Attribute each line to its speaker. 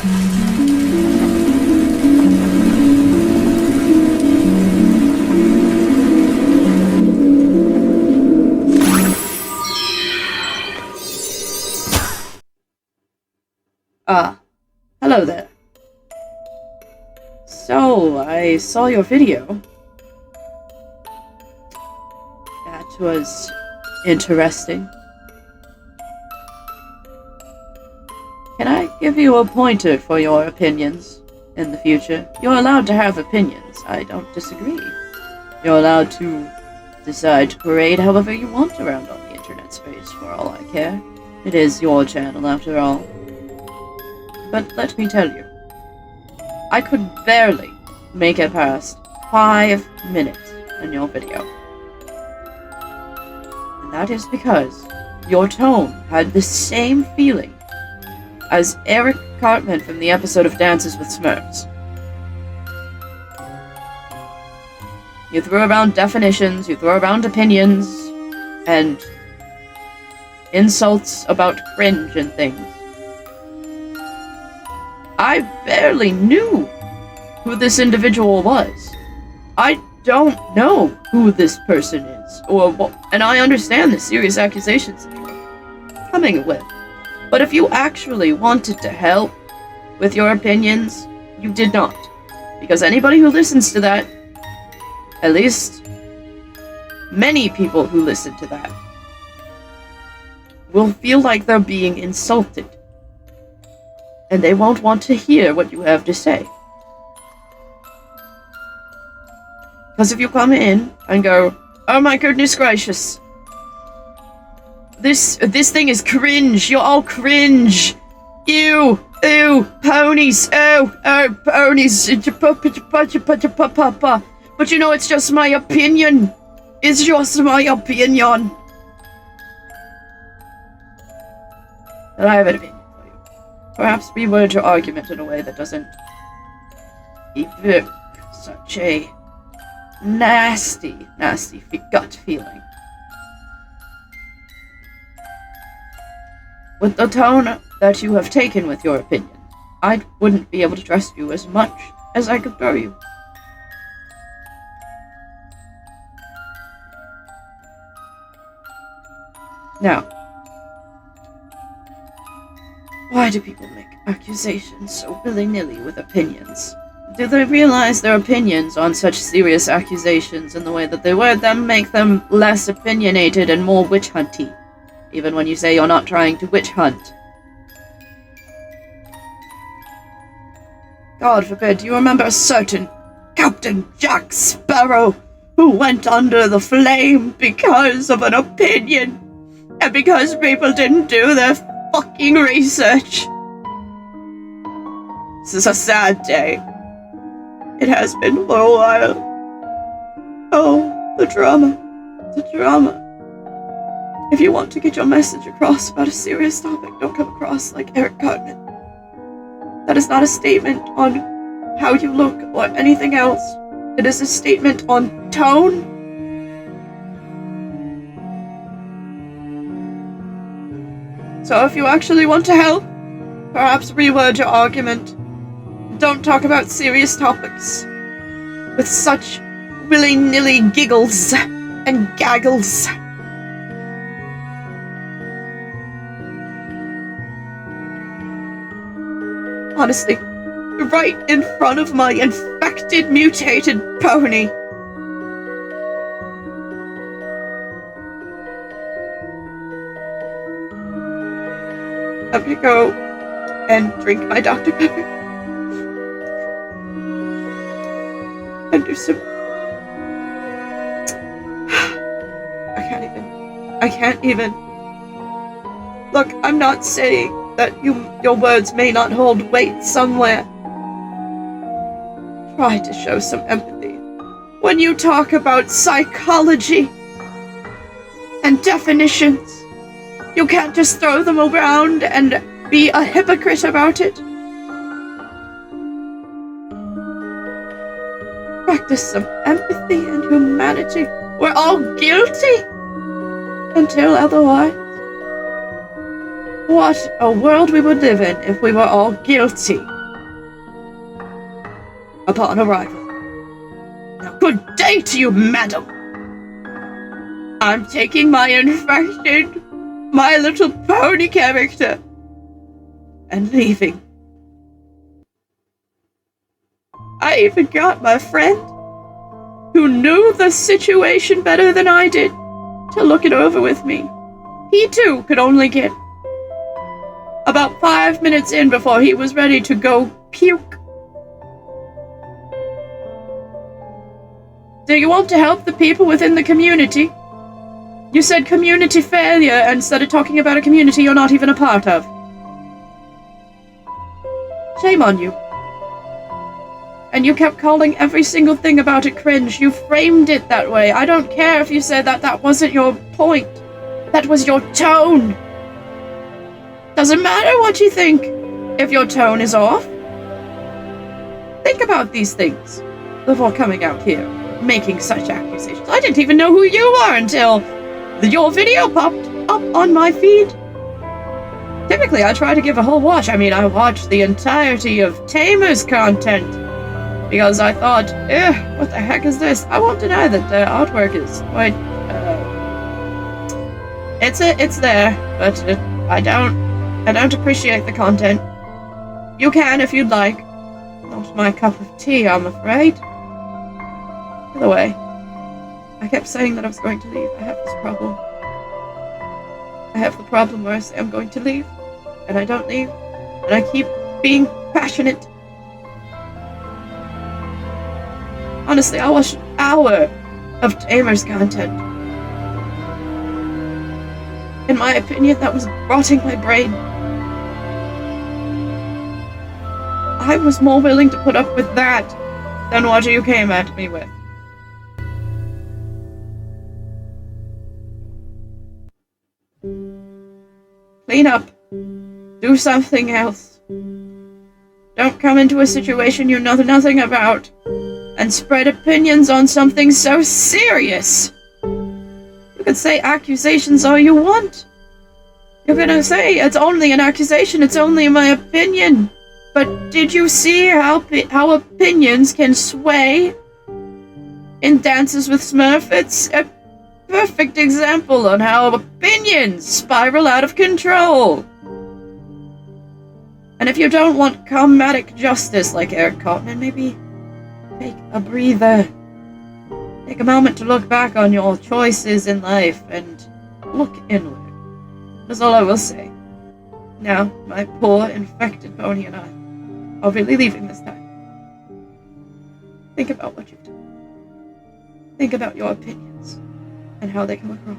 Speaker 1: Hello there. So, I saw your video. That was interesting. Can I give you a pointer for your opinions in the future? You're allowed to have opinions. I don't disagree. You're allowed to decide to parade however you want around on the internet space, for all I care. It is your channel, after all. But let me tell you, I could barely make it past 5 minutes in your video. And that is because your tone had the same feeling as Eric Cartman from the episode of Dances with Smurfs. You threw around definitions, you threw around opinions, and insults about cringe and things. I barely knew who this individual was. I don't know who this person is, or what, and I understand the serious accusations that you're coming with. But if you actually wanted to help with your opinions, you did not. Because anybody who listens to that, at least many people who listen to that, will feel like they're being insulted. And they won't want to hear what you have to say. Because if you come in and go, oh my goodness gracious, this thing is cringe, you're all cringe, ew, ponies, ponies, but you know, it's just my opinion, it's just my opinion. And I have an opinion. Perhaps we word your argument in a way that doesn't evoke such a nasty gut feeling. With the tone that you have taken with your opinion, I wouldn't be able to trust you as much as I could throw you. Now, why do people make accusations so willy-nilly with opinions? Do they realize their opinions on such serious accusations and the way that they word them make them less opinionated and more witch-hunty? Even when you say you're not trying to witch-hunt. God forbid, do you remember a certain Captain Jack Sparrow who went under the flame because of an opinion? And because people didn't do their fucking research. This is a sad day. It has been for a while. Oh, the drama. The drama. If you want to get your message across about a serious topic, don't come across like Eric Cartman. That is not a statement on how you look or anything else. It is a statement on tone. So if you actually want to help, perhaps reword your argument. Don't talk about serious topics with such willy-nilly giggles and gaggles. Honestly, you're right in front of my infected, mutated pony. Let me go and drink my Dr. Pepper. And do some... I can't even. Look, I'm not saying that your words may not hold weight somewhere. Try to show some empathy. When you talk about psychology and definitions, you can't just throw them around and be a hypocrite about it. Practice some empathy and humanity. We're all guilty until otherwise. what a world we would live in if we were all guilty upon arrival. Now, good day to you, madam. I'm taking my infected, My Little Pony character and leaving. I even got my friend, who knew the situation better than I did, to look it over with me. He too could only get about 5 minutes in before he was ready to go puke. Do you want to help the people within the community? You said community failure instead of talking about a community you're not even a part of. Shame on you. And you kept calling every single thing about it cringe. You framed it that way. I don't care if you said that that wasn't your point. That was your tone. Doesn't matter what you think if your tone is off. Think about these things before coming out here, making such accusations. I didn't even know who you are until your video popped up on my feed. Typically, I try to give a whole watch. I mean, I watched the entirety of Tamer's content because I thought, what the heck is this? I won't deny that the artwork is quite, it's there, but I don't appreciate the content. You can if you'd like. Not my cup of tea, I'm afraid. By the way, I kept saying that I was going to leave. I have this problem. I have the problem where I say I'm going to leave, and I don't leave, and I keep being passionate. Honestly, I watched an hour of Tamer's content. In my opinion, that was rotting my brain. I was more willing to put up with that than what you came at me with. Clean up. Do something else. Don't come into a situation you know nothing about and spread opinions on something so serious. You can say accusations all you want. You're gonna say it's only an accusation, it's only my opinion. But did you see how opinions can sway in Dances with Smurf? It's a perfect example on how opinions spiral out of control. And if you don't want comedic justice like Eric Cartman, maybe take a breather. Take a moment to look back on your choices in life and look inward. That's all I will say. Now, my poor infected pony and I are really leaving this time. Think about what you've done. Think about your opinions and how they come across.